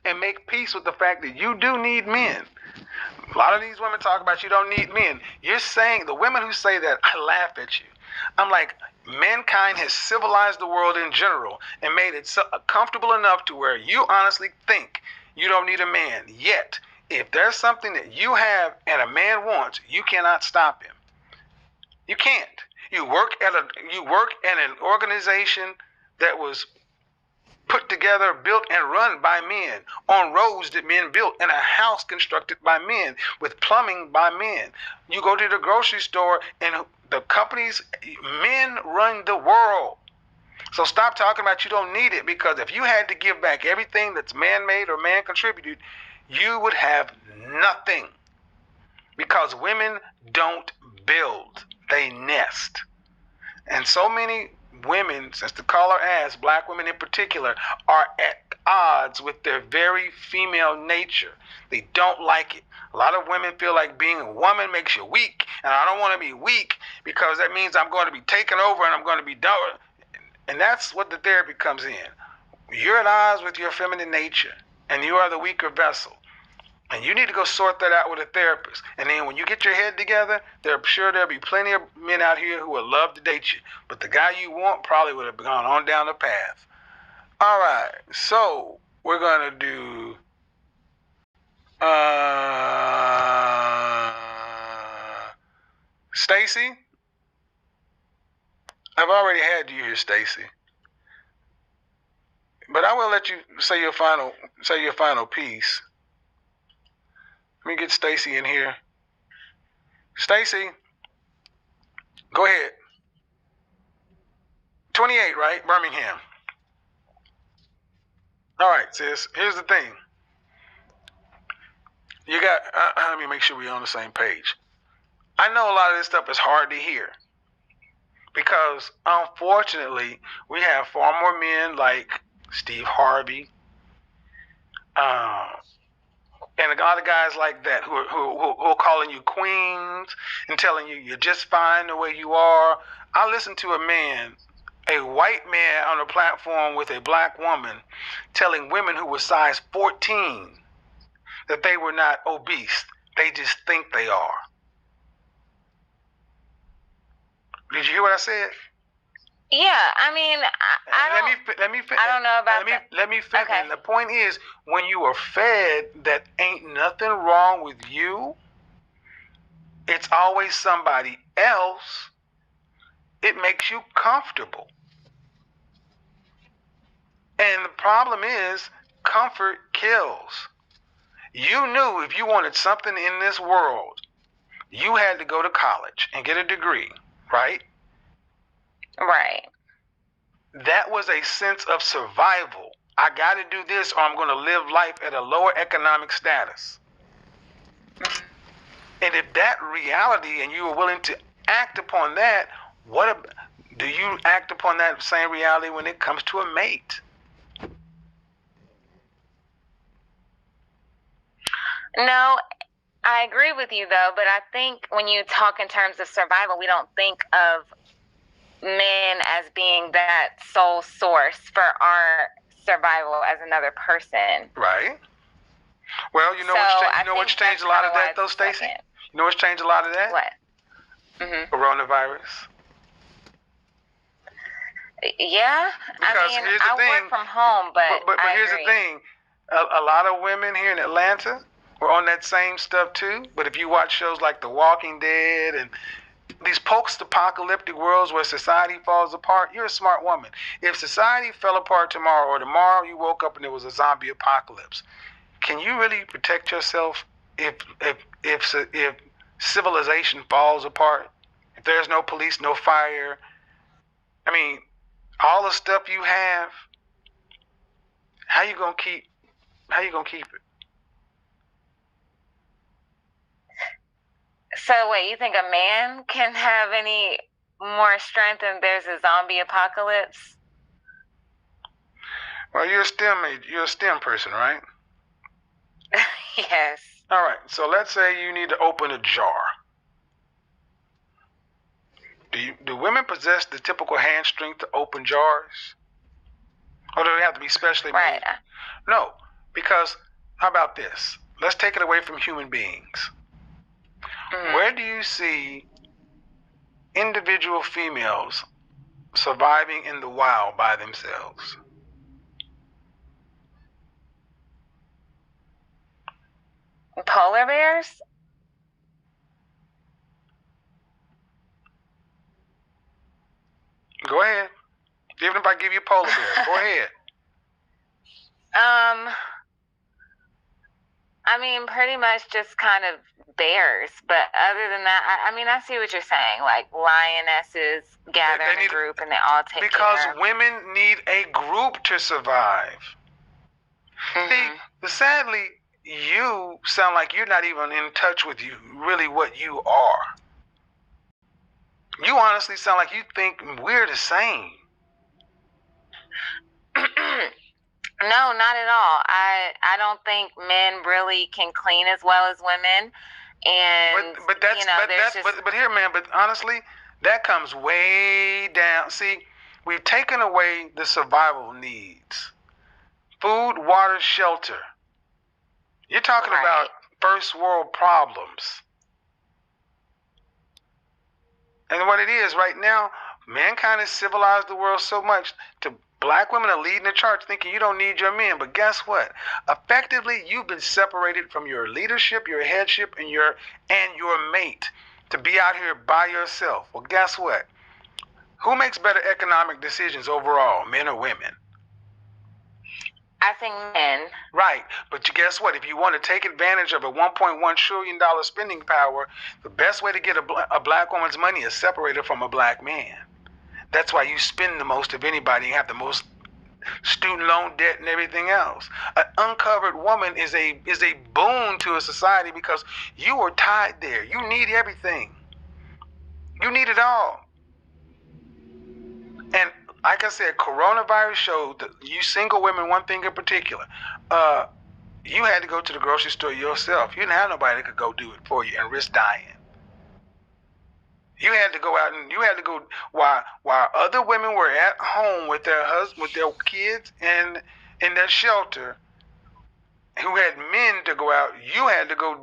and make peace with the fact that you do need men. A lot of these women talk about you don't need men. You're saying, the women who say that, I laugh at you. I'm like, mankind has civilized the world in general and made it so comfortable enough to where you honestly think you don't need a man. Yet, if there's something that you have and a man wants, you cannot stop him. You can't. You work at an organization that was put together, built, and run by men, on roads that men built, in a house constructed by men, with plumbing by men. You go to the grocery store, and the companies, men run the world. So stop talking about you don't need it, because if you had to give back everything that's man-made or man-contributed, you would have nothing. Because women don't build, they nest. And so many women, since the caller asked, black women in particular, are at odds with their very female nature. They don't like it. A lot of women feel like being a woman makes you weak, and I don't want to be weak because that means I'm going to be taken over and I'm going to be done. And that's what the therapy comes in. You're at odds with your feminine nature, and you are the weaker vessel. And you need to go sort that out with a therapist. And then when you get your head together, I'm sure there'll be plenty of men out here who would love to date you. But the guy you want probably would have gone on down the path. All right, so we're going to do Stacy. I've already had you here, Stacy. But I will let you say your final piece. Let me get Stacy in here. Stacy, go ahead. 28, right? Birmingham. All right, sis. Here's the thing. You got. Let me make sure we're on the same page. I know a lot of this stuff is hard to hear because, unfortunately, we have far more men like Steve Harvey, and a lot of guys like that who are calling you queens and telling you you're just fine the way you are. I listened to a white man on a platform with a black woman telling women who were size 14 that they were not obese. They just think they are. Did you hear what I said? Yeah, I mean, I don't know about that. Let me finish. Okay. And the point is, when you are fed that ain't nothing wrong with you, it's always somebody else, it makes you comfortable. And the problem is, comfort kills. You knew if you wanted something in this world, you had to go to college and get a degree, right? Right. That was a sense of survival. I got to do this or I'm going to live life at a lower economic status. And if that reality and you were willing to act upon that, do you act upon that same reality when it comes to a mate? No, I agree with you though, but I think when you talk in terms of survival, we don't think of men as being that sole source for our survival as another person. Right. Well, you know what's changed a lot of that though, Stacey? You know what's changed a lot of that? What? Coronavirus. Yeah, Because I mean, I work from home, but here's the thing: a lot of women here in Atlanta were on that same stuff too. But if you watch shows like The Walking Dead and these post-apocalyptic worlds where society falls apart, you're a smart woman. If society fell apart tomorrow, or tomorrow you woke up and there was a zombie apocalypse, can you really protect yourself if civilization falls apart? If there's no police, no fire, I mean, all the stuff you have, how you gonna keep it? So wait, you think a man can have any more strength if there's a zombie apocalypse? Well, you're a STEM person, right? Yes. All right, so let's say you need to open a jar. Do women possess the typical hand strength to open jars? Or do they have to be specially made? Right. No. Because, how about this? Let's take it away from human beings. Where do you see individual females surviving in the wild by themselves? Polar bears? Go ahead. Even if I give you polar bears, go ahead. I mean, pretty much just kind of bears. But other than that, I mean, I see what you're saying. Like lionesses gather in a group and they all take because care of. women need a group to survive. See, sadly, you sound like you're not even in touch with you, really what you are. You honestly sound like you think we're the same. No, not at all. I don't think men really can clean as well as women. And but that's but here, man. But honestly, that comes way down. See, we've taken away the survival needs: food, water, shelter. You're talking about first world problems. And what it is right now, mankind has civilized the world so much to black women are leading the charge thinking you don't need your men. But guess what? Effectively, you've been separated from your leadership, your headship, and your mate to be out here by yourself. Well, guess what? Who makes better economic decisions overall, men or women? I think men. Right. But guess what? If you want to take advantage of a $1.1 trillion spending power, the best way to get a black woman's money is separated from a black man. That's why you spend the most of anybody and have the most student loan debt and everything else. An uncovered woman is a boon to a society because you are tied there. You need everything. You need it all. And like I said, coronavirus showed that you single women one thing in particular. You had to go to the grocery store yourself. You didn't have nobody that could go do it for you and risk dying. You had to go out and you had to go while other women were at home with their husbands, with their kids, and in their shelter, who had men to go out. You had to go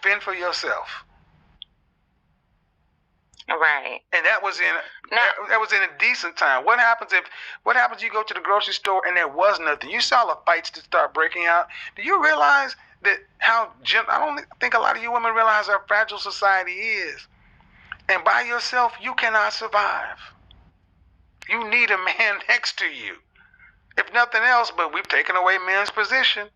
fend for yourself. Right. And that was in a decent time. What happens you go to the grocery store and there was nothing? You saw the fights that start breaking out. Do you realize that I don't think a lot of you women realize how fragile society is. And by yourself, you cannot survive. You need a man next to you. If nothing else, but we've taken away men's position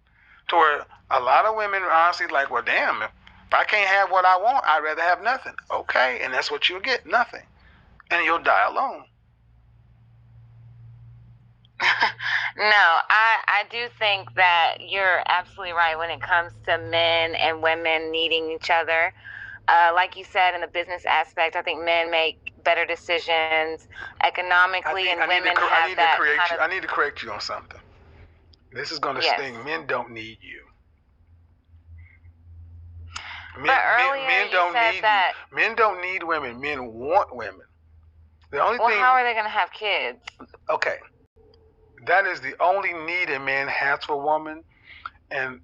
to where a lot of women are honestly like, well, damn, if I can't have what I want, I'd rather have nothing. Okay, and that's what you'll get, nothing. And you'll die alone. No, I do think that you're absolutely right when it comes to men and women needing each other. Like you said, in the business aspect, I think men make better decisions economically, and women have that kind of... I need to correct you on something. This is going to sting. Men don't need you. Men don't need women. Men want women. The only thing. How are they going to have kids? Okay, that is the only need a man has for a woman, and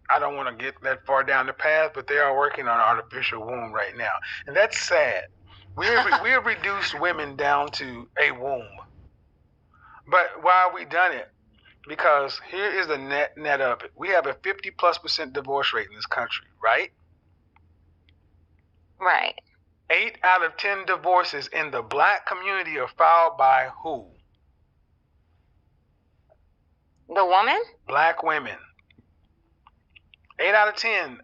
I don't want to get that far down the path, but they are working on an artificial womb right now, and that's sad. We have reduced women down to a womb. But why have we done it? Because here is the net of it. We have a 50+% divorce rate in this country, right? Right. 8 out of 10 divorces in the black community are filed by who? The woman? Black women. 8 out of 10.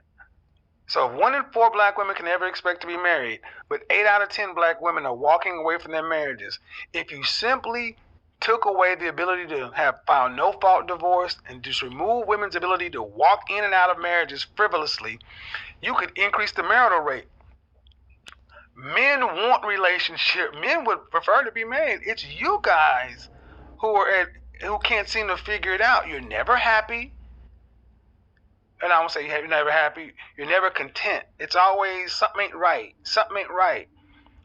So 1 in 4 black women can never expect to be married, but 8 out of 10 black women are walking away from their marriages. If you simply took away the ability to have file no-fault divorce and just remove women's ability to walk in and out of marriages frivolously, you could increase the marital rate. Men want relationship. Men would prefer to be married. It's you guys who can't seem to figure it out. You're never happy. And I won't say you're never happy. You're never content. It's always something ain't right. Something ain't right.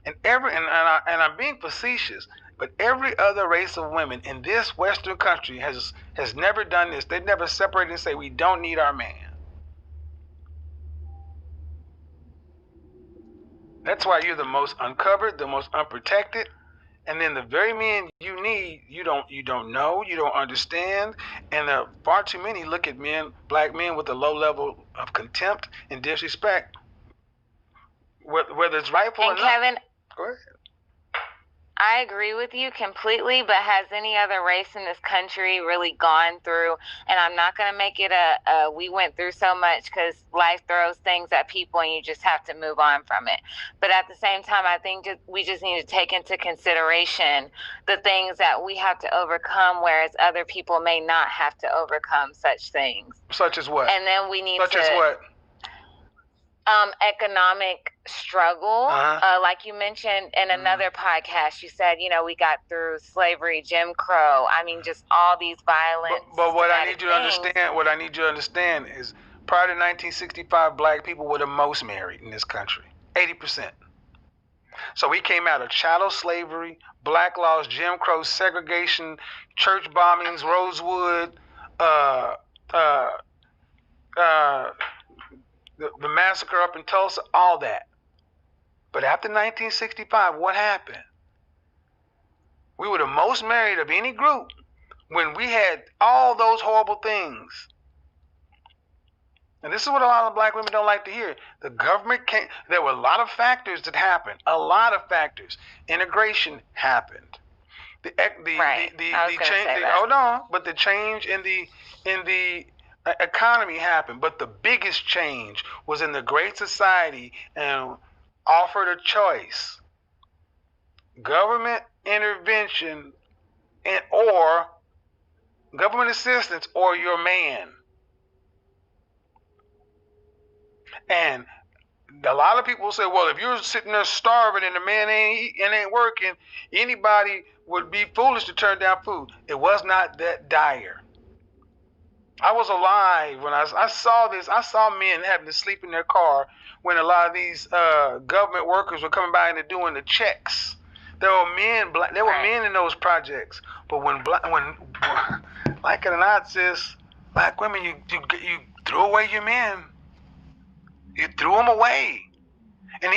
And I'm being facetious. But every other race of women in this Western country has never done this. They've never separated and say, we don't need our man. That's why you're the most uncovered, the most unprotected, and then the very men you need, you don't know, you don't understand, and far too many look at men, black men, with a low level of contempt and disrespect, whether it's rightful or not. Kevin, go ahead. I agree with you completely, but has any other race in this country really gone through, and I'm not going to make it a we went through so much, because life throws things at people and you just have to move on from it. But at the same time, I think we just need to take into consideration the things that we have to overcome, whereas other people may not have to overcome such things. Such as what? And then we need Such as what? Economic struggle. Like you mentioned in another podcast, you said, we got through slavery, Jim Crow. I mean, just all these violent. But what I need you to understand is, prior to 1965, black people were the most married in this country, 80%. So we came out of chattel slavery, black laws, Jim Crow, segregation, church bombings, Rosewood, the massacre up in Tulsa, all that. But after 1965, what happened? We were the most married of any group when we had all those horrible things. And this is what a lot of black women don't like to hear. The government came. There were a lot of factors that happened. A lot of factors. Integration happened. The change. Hold on. But the change in the economy happened. But the biggest change was in the Great Society and offered a choice: government intervention or government assistance, or your man. And a lot of people say, well, if you're sitting there starving and the man ain't working, anybody would be foolish to turn down food. It was not that dire. I was alive when I saw this. I saw men having to sleep in their car when a lot of these government workers were coming by and they're doing the checks. There were men in those projects. But when like it or not, sis, black women, you threw away your men. You threw them away. And